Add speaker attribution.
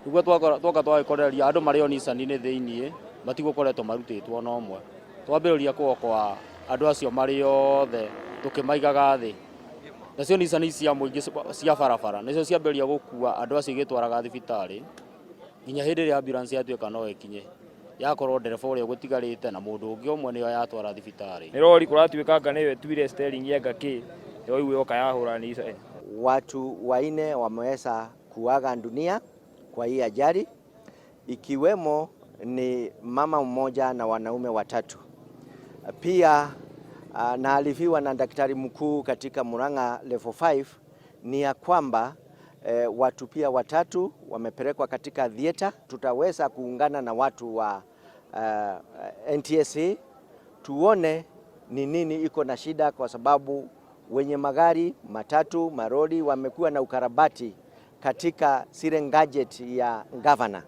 Speaker 1: Niguo twoka twagikoreria andu mari onicani-ini thiini matigukoretwo marutitwo no mwe. Twambiriria kuokoa andu acio mari othe tukimaigaga thi. Nacio nicani cia muingi cia barabara nicio ciambiriria gukua andu acio igitwaraga thibitari nginya hindi ria ambulance yatuika no ikinye yakorwo ndereba uria gutigarite na mundu ungi umwe niyo yatwara thibitari. Ni lori kuratuikanga niwe tuire steering yenga ki yo iwe oka yahura ni isa.
Speaker 2: Watu wanne wameweza kuaga dunia kwa hii ajali, ikiwemo ni mama mmoja na wanaume watatu. Pia naarifiwa na daktari mkuu katika Murang'a level 5 ni ya kwamba watu pia watatu wamepelekwa katika theater. Tutaweza kuungana na watu wa NTSA tuone ni nini iko na shida, kwa sababu wenye magari matatu maroli wamekuwa na ukarabati katika sire gadget ya governor.